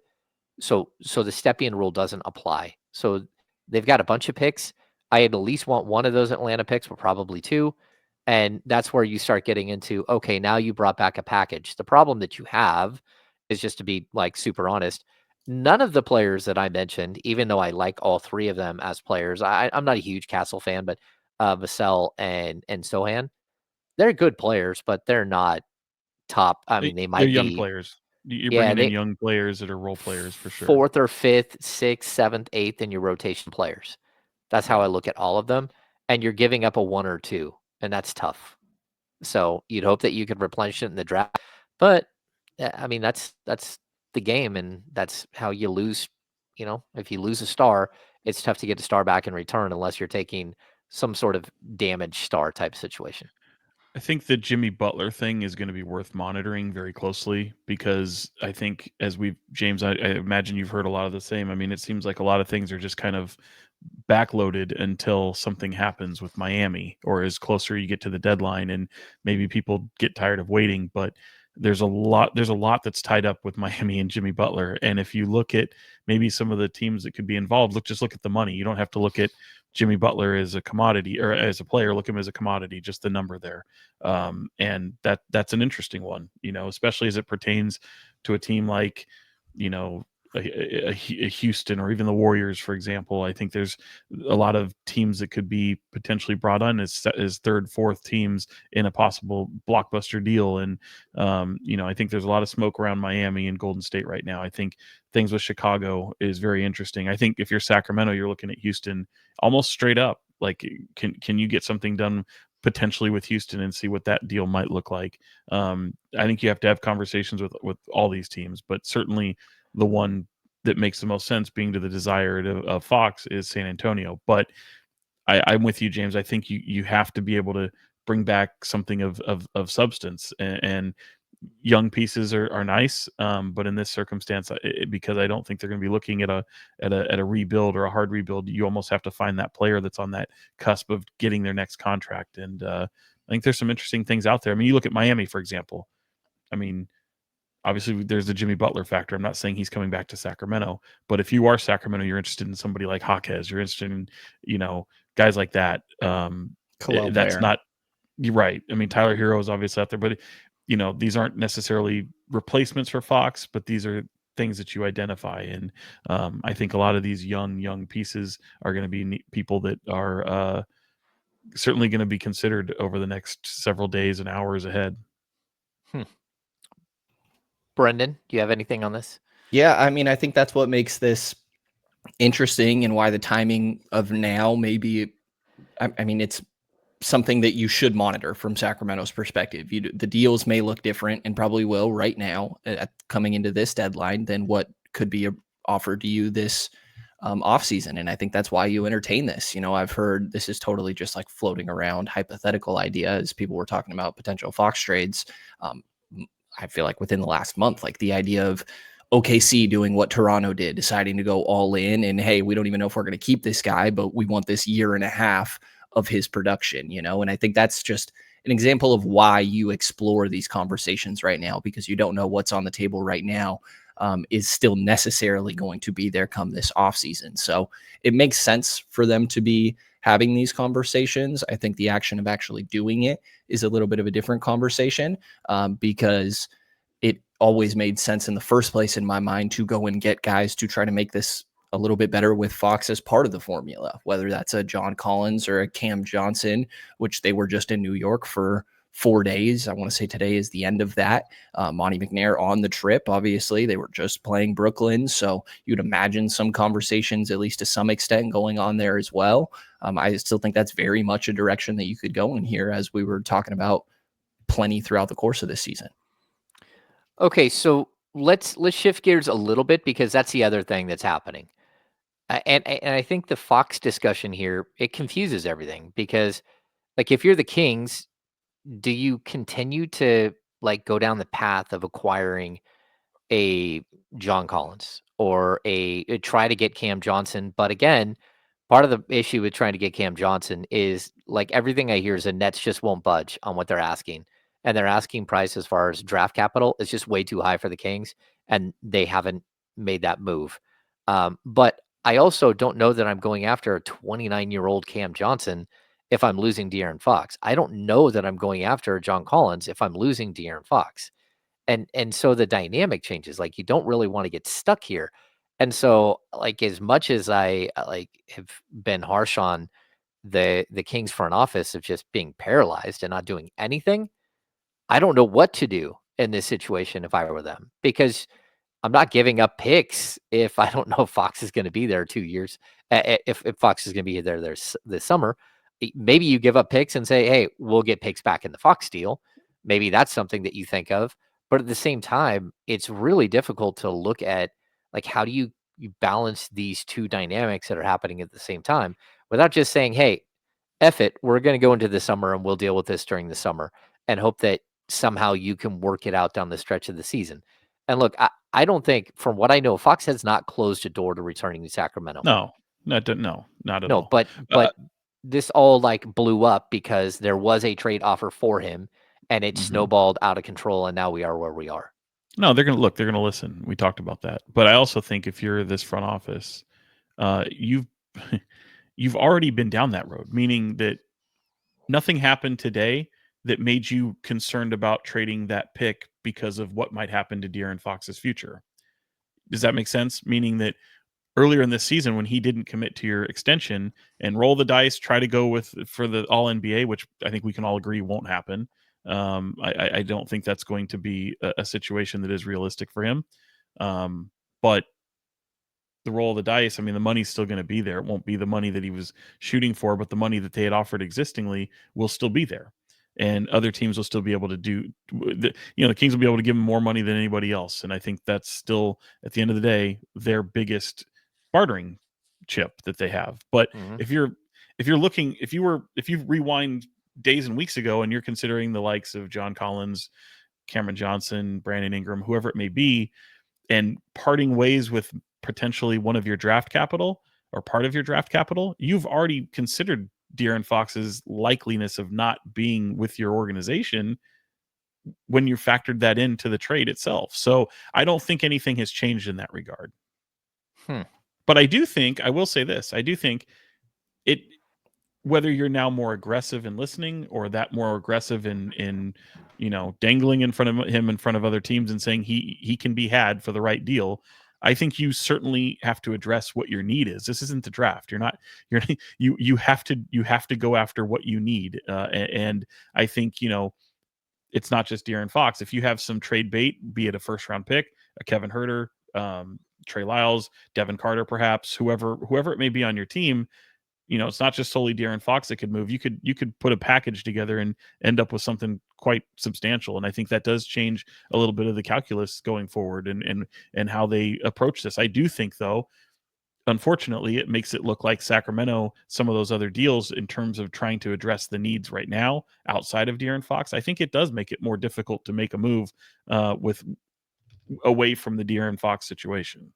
so the Stepien rule doesn't apply. So they've got a bunch of picks. I at least want one of those Atlanta picks, but probably two. And that's where you start getting into, okay, now you brought back a package. The problem that you have is, just to be like super honest, none of the players that I mentioned, even though I like all three of them as players, I'm not a huge Castle fan, but Vassell and Sohan, they're good players, but they're not top. I mean, they They're might young be, players. You're yeah, bringing in they young players that are role players for sure. fourth or fifth, sixth, seventh, eighth in your rotation players. That's how I look at all of them. And you're giving up a one or two, and that's tough. So you'd hope that you could replenish it in the draft. But I mean, that's the game, and that's how you lose. If you lose a star, it's tough to get a star back in return unless you're taking some sort of damaged star type situation. I think the Jimmy Butler thing is going to be worth monitoring very closely because I think, James, I imagine you've heard a lot of the same. I mean, it seems like a lot of things are just kind of backloaded until something happens with Miami, or as closer you get to the deadline, and maybe people get tired of waiting. But there's a lot that's tied up with Miami and Jimmy Butler. And if you look at maybe some of the teams that could be involved, just look at the money. You don't have to look at Jimmy Butler as a commodity or as a player. Look at him as a commodity, just the number there. And that's an interesting one, especially as it pertains to a team like, a Houston or even the Warriors, for example. I think there's a lot of teams that could be potentially brought on as third, fourth teams in a possible blockbuster deal. And, I think there's a lot of smoke around Miami and Golden State right now. I think things with Chicago is very interesting. I think if you're Sacramento, you're looking at Houston almost straight up. Like, can you get something done potentially with Houston and see what that deal might look like? I think you have to have conversations with all these teams, but certainly the one that makes the most sense, being to the desire of Fox, is San Antonio. But I'm with you, James. I think you have to be able to bring back something of substance, and young pieces are nice, but in this circumstance, because I don't think they're going to be looking at a rebuild or a hard rebuild, you almost have to find that player that's on that cusp of getting their next contract. And I think there's some interesting things out there. I mean, you look at Miami, for example. I mean, obviously there's the Jimmy Butler factor. I'm not saying he's coming back to Sacramento, but if you are Sacramento, you're interested in somebody like Jaquez, you're interested in, guys like that. That's not, you're right. I mean, Tyler Hero is obviously out there, but these aren't necessarily replacements for Fox, but these are things that you identify. And I think a lot of these young pieces are going to be people that are certainly going to be considered over the next several days and hours ahead. Brenden, do you have anything on this? Yeah, I mean, I think that's what makes this interesting and why the timing of now maybe, I mean, it's something that you should monitor from Sacramento's perspective. The deals may look different, and probably will right now coming into this deadline, than what could be offered to you this offseason. And I think that's why you entertain this. I've heard this is totally just like floating around hypothetical idea as people were talking about potential Fox trades. I feel like within the last month, like the idea of OKC doing what Toronto did, deciding to go all in, and hey, we don't even know if we're going to keep this guy, but we want this year and a half of his production, and I think that's just an example of why you explore these conversations right now, because you don't know what's on the table right now, is still necessarily going to be there come this offseason. So it makes sense for them to be having these conversations. I think the action of actually doing it is a little bit of a different conversation, because it always made sense in the first place in my mind to go and get guys to try to make this a little bit better with Fox as part of the formula, whether that's a John Collins or a Cam Johnson, which they were just in New York for 4 days. I want to say today is the end of that. Monty McNair on the trip, obviously. They were just playing Brooklyn. So you'd imagine some conversations, at least to some extent, going on there as well. I still think that's very much a direction that you could go in here, as we were talking about plenty throughout the course of this season. Okay, so let's shift gears a little bit, because that's the other thing that's happening. And I think the Fox discussion here, it confuses everything, because like if you're the Kings, do you continue to like go down the path of acquiring a John Collins or try to get Cam Johnson? But again, part of the issue with trying to get Cam Johnson is like everything I hear is the Nets just won't budge on what they're asking. And their asking price as far as draft capital is just way too high for the Kings, and they haven't made that move. But I also don't know that I'm going after a 29-year-old Cam Johnson if I'm losing De'Aaron Fox. I don't know that I'm going after a John Collins if I'm losing De'Aaron Fox. And so the dynamic changes. Like, you don't really want to get stuck here. And so, like, as much as I like have been harsh on the Kings front office of just being paralyzed and not doing anything, I don't know what to do in this situation if I were them, because I'm not giving up picks if I don't know if Fox is going to be there 2 years. If Fox is going to be there this summer, maybe you give up picks and say, "Hey, we'll get picks back in the Fox deal." Maybe that's something that you think of. But at the same time, it's really difficult to look at, like, how do you balance these two dynamics that are happening at the same time without just saying, "Hey, F it, we're going to go into the summer and we'll deal with this during the summer," and hope that somehow you can work it out down the stretch of the season. And look, I don't think, from what I know, Fox has not closed a door to returning to Sacramento. No, not at No, all. but this all like blew up because there was a trade offer for him, and it Mhm. snowballed out of control, and now we are where we are. No, they're going to listen. We talked about that. But I also think if you're this front office, you've you've already been down that road, meaning that nothing happened today that made you concerned about trading that pick because of what might happen to De'Aaron Fox's future. Does that make sense? Meaning that earlier in this season, when he didn't commit to your extension and roll the dice, try to go for the All NBA, which I think we can all agree won't happen. I don't think that's going to be a situation that is realistic for him. But the roll of the dice, I mean, the money's still going to be there. It won't be the money that he was shooting for, but the money that they had offered existingly will still be there. And other teams will still be able to the Kings will be able to give him more money than anybody else. And I think that's still, at the end of the day, their biggest bartering chip that they have. But if you rewind days and weeks ago and you're considering the likes of John Collins, Cameron Johnson, Brandon Ingram, whoever it may be, and parting ways with potentially one of your draft capital or part of your draft capital, you've already considered De'Aaron Fox's likeliness of not being with your organization when you factored that into the trade itself. So I don't think anything has changed in that regard. But I will say this, I do think whether you're now more aggressive in listening or that more aggressive in dangling in front of him in front of other teams and saying he can be had for the right deal, I think you certainly have to address what your need is. This isn't the draft. You have to go after what you need. And I think, it's not just De'Aaron Fox. If you have some trade bait, be it a first round pick, a Kevin Huerter, Trey Lyles, Devin Carter, perhaps whoever it may be on your team, it's not just solely De'Aaron Fox that could move. You could put a package together and end up with something quite substantial. And I think that does change a little bit of the calculus going forward and how they approach this. I do think, though, unfortunately, it makes it look like Sacramento, some of those other deals in terms of trying to address the needs right now outside of De'Aaron Fox, I think it does make it more difficult to make a move away from the De'Aaron Fox situation.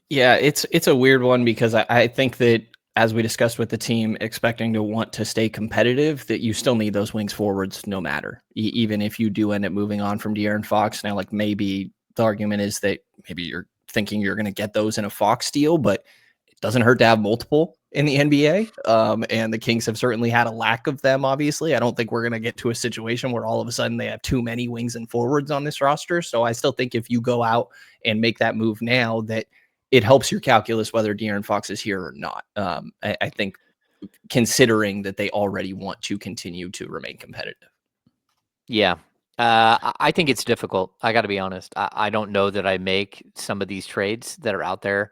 Yeah, it's a weird one because I think that as we discussed with the team, expecting to want to stay competitive, that you still need those wings forwards no matter. Even if you do end up moving on from De'Aaron Fox. Now, like maybe the argument is that maybe you're thinking you're going to get those in a Fox deal, but it doesn't hurt to have multiple in the NBA. And the Kings have certainly had a lack of them, obviously. I don't think we're going to get to a situation where all of a sudden they have too many wings and forwards on this roster. So I still think if you go out and make that move now, that it helps your calculus whether De'Aaron Fox is here or not. I think considering that they already want to continue to remain competitive. Yeah. I think it's difficult. I got to be honest. I don't know that I make some of these trades that are out there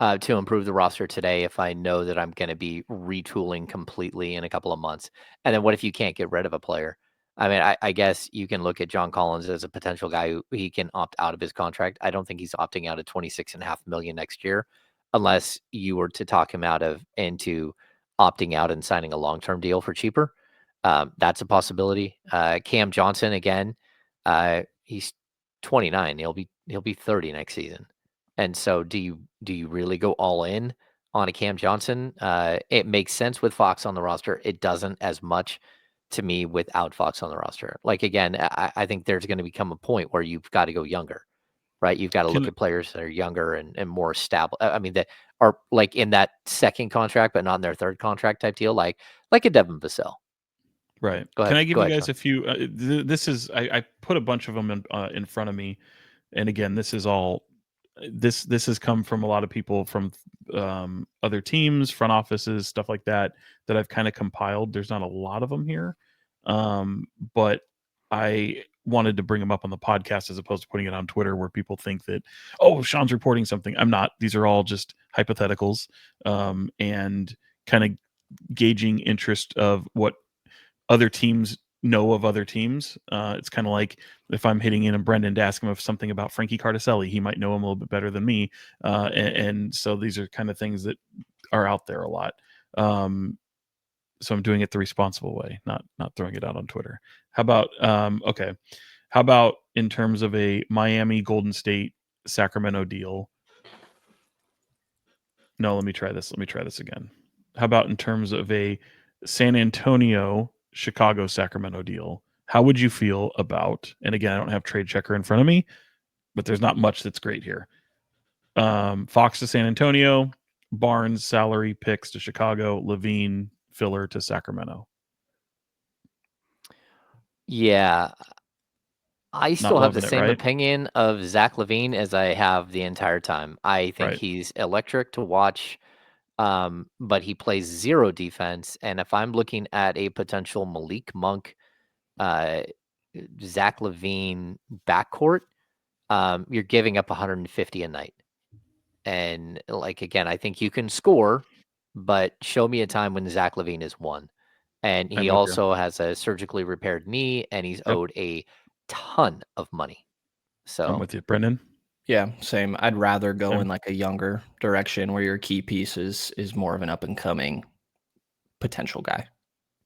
to improve the roster today if I know that I'm going to be retooling completely in a couple of months. And then what if you can't get rid of a player? I mean, I guess you can look at John Collins as a potential guy who he can opt out of his contract. I don't think he's opting out of $26.5 million next year, unless you were to talk him out of into opting out and signing a long-term deal for cheaper. That's a possibility. Cam Johnson again. He's 29. He'll be 30 next season. And so, do you really go all in on a Cam Johnson? It makes sense with Fox on the roster. It doesn't as much to me without Fox on the roster. Like again, I think there's going to become a point where you've got to go younger, right? You've got to look at players that are younger and more established. I mean, that are like in that second contract, but not in their third contract type deal, like a Devin Vassell. Right. Go ahead. Can I give Go you ahead, guys Sean. a few? This is I put a bunch of them in front of me, and again, this is all this has come from a lot of people from other teams, front offices, stuff like that I've kind of compiled. There's not a lot of them here, but I wanted to bring them up on the podcast as opposed to putting it on Twitter where people think that, oh, Sean's reporting something. I'm not. These are all just hypotheticals and kind of gauging interest of what other teams know of other teams. It's kind of like if I'm hitting in a Brenden to ask him of something about Frankie Cardicelli, he might know him a little bit better than me. And so these are kind of things that are out there a lot. So I'm doing it the responsible way, not throwing it out on Twitter. How about okay? How about in terms of a Miami, Golden State, Sacramento deal? No, let me try this. Let me try this again. How about in terms of a San Antonio, Chicago, Sacramento deal? How would you feel about, and again, I don't have trade checker in front of me, but there's not much that's great here. Fox to San Antonio, Barnes salary picks to Chicago, Levine filler to Sacramento. Yeah. I still have the loving it, same right? opinion of Zach LaVine as I have the entire time. I think Right. he's electric to watch, but he plays zero defense. And if I'm looking at a potential Malik Monk, Zach LaVine backcourt, you're giving up 150 a night. And like again, I think you can score, but show me a time when Zach LaVine is one. And I'm he with you. also has a surgically repaired knee, and he's Yep. owed a ton of money. I'm So with you, Brenden. Yeah, same. I'd rather go Same. in like a younger direction where your key piece is more of an up and coming potential guy.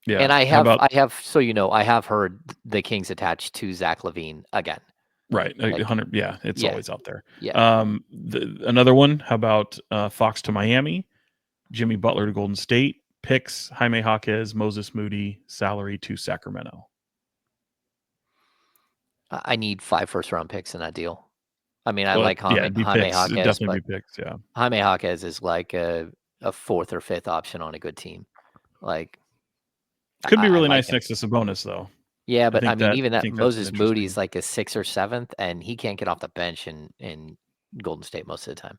Yeah. and I How have about I have so I have heard the Kings attached to Zach LaVine again. right? Like 100. Yeah, it's yeah, always out there. yeah. Another one. How about Fox to Miami, Jimmy Butler to Golden State, picks Jaime Jaquez, Moses Moody, salary to Sacramento. I need 5 first-round picks in that deal. I mean, I Well, like yeah, Jaime it'd be picks. It'd Jaquez, definitely but be picks. Yeah. Jaime Jaquez is like a 4th or 5th option on a good team. Like Could be I really like nice him. next to Sabonis, though. Yeah, I but I think mean, that even I that think that's an Moses Moody's interesting. like a 6th or 7th, and he can't get off the bench in Golden State most of the time.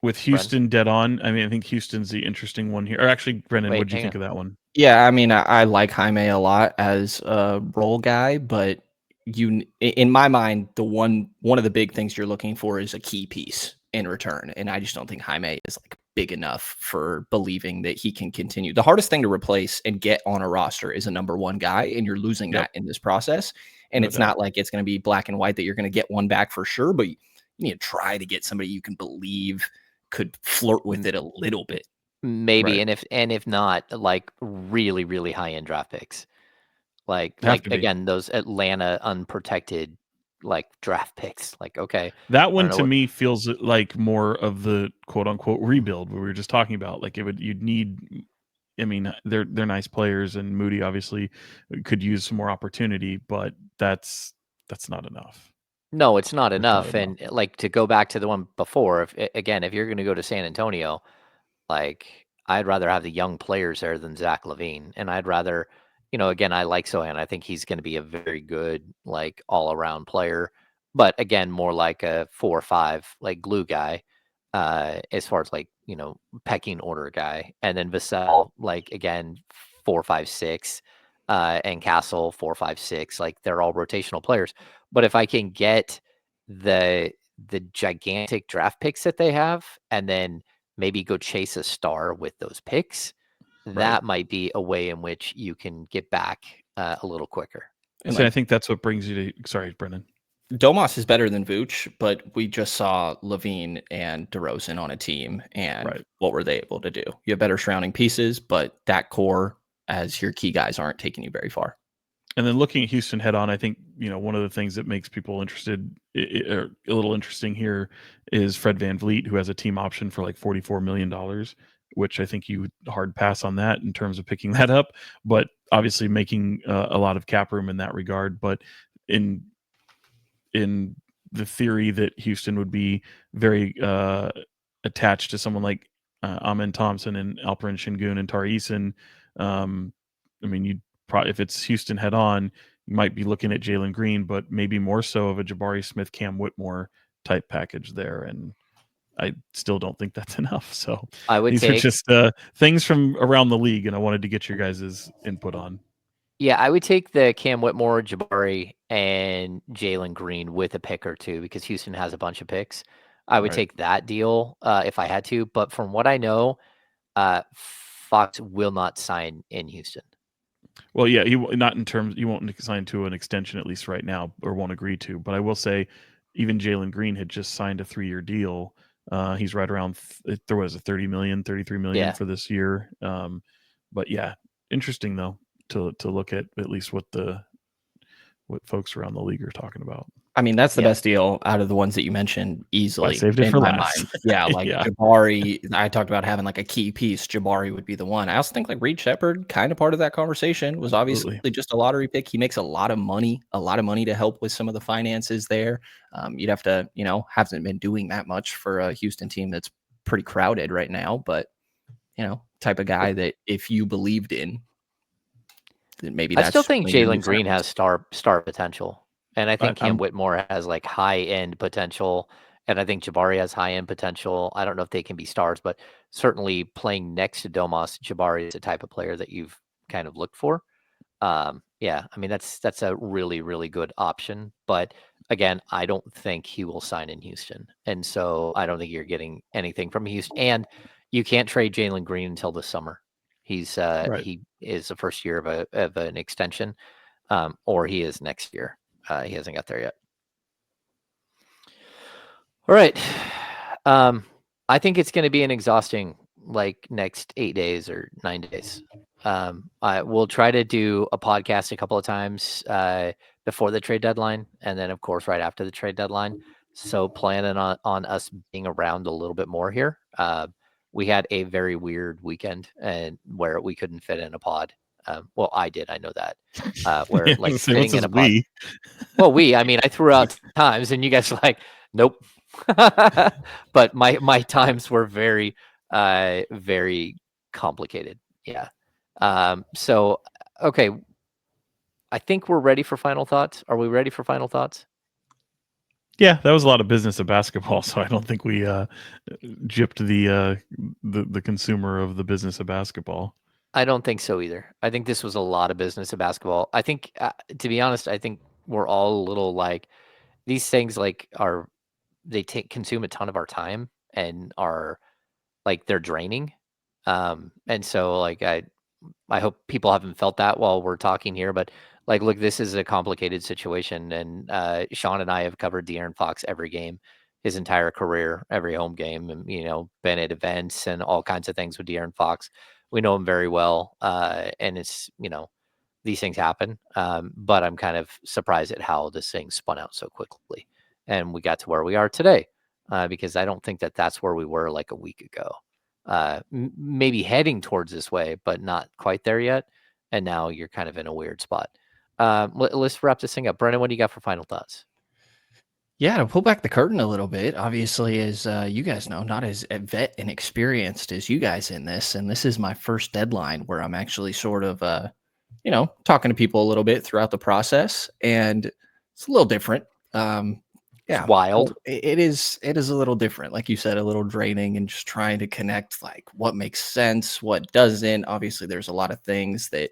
With Houston dead on, I mean, I think Houston's the interesting one here. Or actually, Brenden, Wait, what do you hang think on. of that one? Yeah, I mean, I like Jaime a lot as a role guy, but in my mind, one of the big things you're looking for is a key piece in return, and I just don't think Jaime is like big enough for believing that he can continue. The hardest thing to replace and get on a roster is a number one guy, and you're losing Yep. that in this process. And No it's doubt. not like it's going to be black and white that you're going to get one back for sure, but you need to try to get somebody you can believe could flirt with it a little bit. Maybe, Right. and if not, like really, really high end draft picks, Have to be. again those Atlanta unprotected, like draft picks. Like, okay, That I one don't know to what. me feels like more of the quote unquote rebuild we were just talking about. Like you'd need. I mean, they're nice players, and Moody obviously could use some more opportunity, but that's not enough. No, it's not It's not enough. enough. And like to go back to the one before, if you're going to go to San Antonio, like I'd rather have the young players there than Zach LaVine, and I'd rather, again, I like Sohan. I think he's going to be a very good like all around player, but again, more like a 4 or 5 like glue guy, as far as like pecking order guy, and then Vassell like again 4, 5, 6, and Castle 4, 5, 6. Like they're all rotational players. But if I can get the gigantic draft picks that they have, and then maybe go chase a star with those picks, Right. that might be a way in which you can get back a little quicker. And So I like think that's what brings you to. Sorry, Brendan. Domas is better than Vooch, but we just saw Levine and DeRozan on a team, and Right. what were they able to do? You have better surrounding pieces, but that core as your key guys aren't taking you very far. And then looking at Houston head on, I think one of the things that makes people interested or a little interesting here is Fred VanVleet, who has a team option for like $44 million, which I think you would hard pass on that in terms of picking that up. But obviously making a lot of cap room in that regard. But in the theory that Houston would be very attached to someone like Amen Thompson and Alperen Şengün and Tari Eason, I mean, you'd probably, if it's Houston head on, you might be looking at Jalen Green, but maybe more so of a Jabari Smith, Cam Whitmore type package there. And I still don't think that's enough. So I would these are take just things from around the league, and I wanted to get your guys' input on. Yeah, I would take the Cam Whitmore, Jabari, and Jalen Green with a pick or two because Houston has a bunch of picks. I would Right. take that deal if I had to. But from what I know, Fox will not sign in Houston. Well, yeah, not in terms. You won't sign to an extension at least right now, or won't agree to. But I will say, even Jalen Green had just signed a 3-year deal. He's right around there was a 30 million, 33 million Yeah. for this year. But yeah, interesting though to look at least what folks around the league are talking about. I mean, that's the Yeah. best deal out of the ones that you mentioned Well, I easily saved it in for my last. mind. Yeah, like Yeah. Jabari, I talked about having like a key piece. Jabari would be the one. I also think like Reed Shepherd, kind of part of that conversation, was obviously Absolutely. just a lottery pick. He makes a lot of money to help with some of the finances there. You'd have to, hasn't been doing that much for a Houston team that's pretty crowded right now, but type of guy that if you believed in, then maybe I still that's think when your new Jalen center Green has comes. star potential, and I think Cam I'm Whitmore has like high end potential, and I think Jabari has high end potential. I don't know if they can be stars, but certainly playing next to Domas, Jabari is the type of player that you've kind of looked for. Yeah, I mean that's a really really good option, but again, I don't think he will sign in Houston, and so I don't think you're getting anything from Houston, and you can't trade Jalen Green until the summer. right. He is the first year of an extension, or he is next year. He hasn't got there yet. All right, I think it's going to be an exhausting like next 8 days or 9 days. I will try to do a podcast a couple of times before the trade deadline, and then of course right after the trade deadline. So planning on us being around a little bit more here. We had a very weird weekend and where we couldn't fit in a pod. Well, I did. I know that. Where Yeah, like what's fitting in this a pod. we? Well, I mean, I threw out times, and you guys were like, nope. But my times were very, very complicated. Yeah. So okay, I think we're ready for final thoughts. Are we ready for final thoughts? Yeah, that was a lot of business of basketball, so I don't think we gypped the consumer of the business of basketball. I don't think so either. I think this was a lot of business of basketball. I think, to be honest, I think we're all a little like these things like they consume a ton of our time and are like they're draining. And so like I hope people haven't felt that while we're talking here, but like, look, this is a complicated situation, and Sean and I have covered De'Aaron Fox every game, his entire career, every home game, and been at events and all kinds of things with De'Aaron Fox. We know him very well, and it's these things happen. But I'm kind of surprised at how this thing spun out so quickly, and we got to where we are today. Because I don't think that that's where we were like a week ago. Maybe heading towards this way, but not quite there yet. And now you're kind of in a weird spot. Let's wrap this thing up. Brenden, what do you got for final thoughts? Yeah, to pull back the curtain a little bit, obviously, as you guys know, not as vet and experienced as you guys in this. And this is my first deadline where I'm actually sort of, talking to people a little bit throughout the process. And it's a little different. It's Yeah, wild. it is a little different. Like you said, a little draining and just trying to connect like what makes sense, what doesn't. Obviously, there's a lot of things that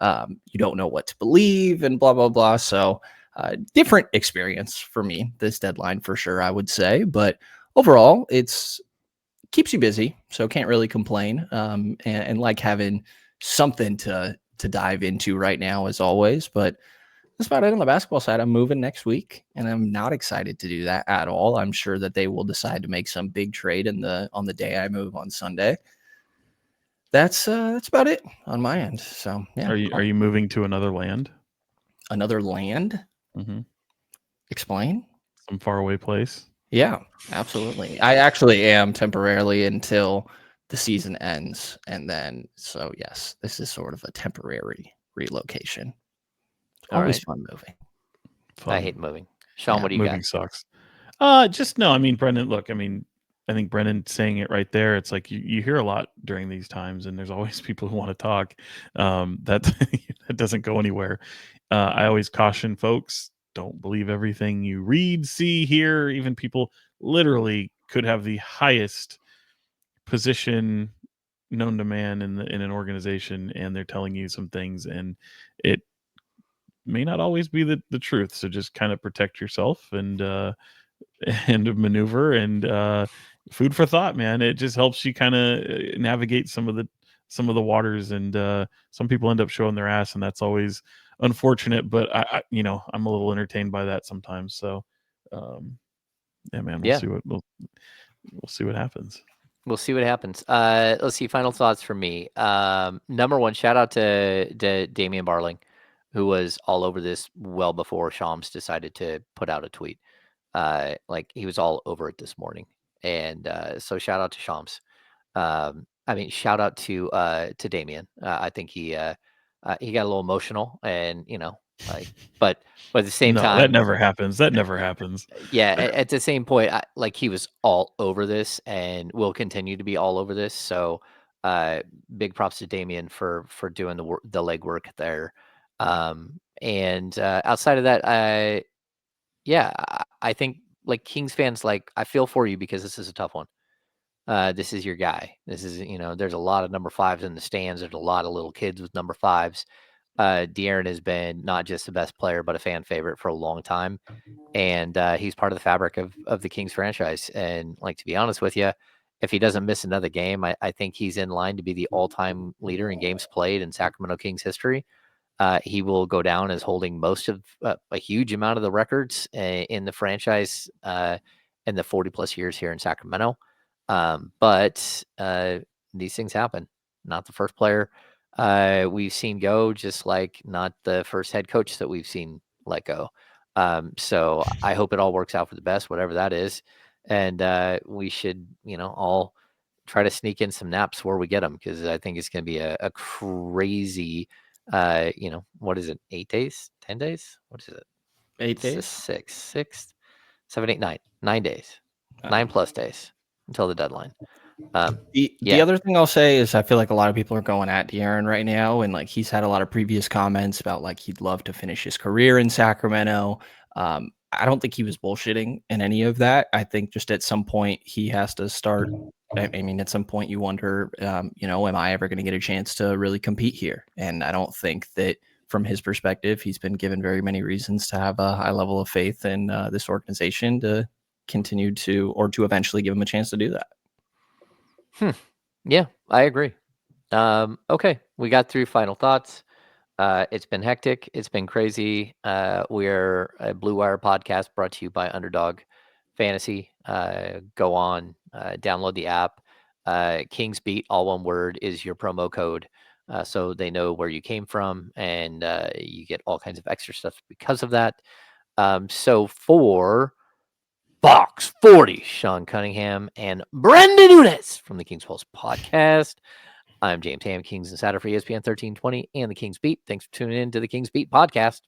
you don't know what to believe and blah, blah, blah. So, different experience for me, this deadline for sure, I would say. But overall, it's keeps you busy, so can't really complain. And like having something to dive into right now, as always. But that's about it on the basketball side. I'm moving next week, and I'm not excited to do that at all. I'm sure that they will decide to make some big trade on the day I move on Sunday. That's about it on my end. So yeah, Are you moving to another land? another land. Mm-hmm. Explain. Some faraway place? Yeah, absolutely. I actually am temporarily until the season ends. And then, so yes, this is sort of a temporary relocation. All Always right. fun moving. Fun. I hate moving. Sean, Yeah, what do you Moving got? sucks. Just no. I mean, Brenden. Look, I mean, I think Brenden saying it right there. It's like you hear a lot during these times, and there's always people who want to talk. That that doesn't go anywhere. I always caution folks: don't believe everything you read, see, hear. Even people literally could have the highest position known to man in an organization, and they're telling you some things, and it may not always be the truth. So just kind of protect yourself and and maneuver and food for thought, man. It just helps you kind of navigate some of the waters, and some people end up showing their ass, and that's always unfortunate. But I'm a little entertained by that sometimes. So yeah, man, Yeah. we'll see what happens. We'll see what happens. Let's see. Final thoughts for me. Number one, shout out to Damian Barling, who was all over this well before Shams decided to put out a tweet. Like he was all over it this morning, and so shout out to Shams. I mean, shout out to Damian. I think he got a little emotional, and like, but at the same No, that time, never happens. That never happens. yeah, at the same point, like he was all over this and will continue to be all over this. So, big props to Damien for doing the legwork there. And outside of that, I think like Kings fans, like I feel for you because this is a tough one. This is your guy. This is there's a lot of number fives in the stands. There's a lot of little kids with number fives. De'Aaron has been not just the best player, but a fan favorite for a long time. And he's part of the fabric of the Kings franchise. And like to be honest with you, if he doesn't miss another game, I think he's in line to be the all-time leader in games played in Sacramento Kings history. He will go down as holding most of a huge amount of the records in the franchise in the 40 plus years here in Sacramento. But these things happen. Not the first player we've seen go, just like not the first head coach that we've seen let go. So I hope it all works out for the best, whatever that is. And we should, all try to sneak in some naps where we get them, because I think it's going to be a crazy, what is it? 8 days, 10 days? What is it? 8 It's the days. 6, 7, 8, 9, 9 days, 9+ days until the deadline. The Yeah. other thing I'll say is I feel like a lot of people are going at De'Aaron right now, and like he's had a lot of previous comments about like he'd love to finish his career in Sacramento. I don't think he was bullshitting in any of that. I think just at some point he has to start. I mean, at some point you wonder, am I ever going to get a chance to really compete here? And I don't think that from his perspective, he's been given very many reasons to have a high level of faith in this organization to continue to, or to eventually give him a chance to do that. Yeah, I agree. Okay, we got through final thoughts. It's been hectic. It's been crazy. We're a Blue Wire podcast brought to you by Underdog Fantasy. Go on, download the app. Kings Beat, all one word, is your promo code. so they know where you came from, and you get all kinds of extra stuff because of that. So for Box 40, Sean Cunningham and Brenden Nunes from the Kings Pulse podcast, I'm James Ham, Kings Insider for ESPN 1320 and the Kings Beat. Thanks for tuning in to the Kings Beat podcast.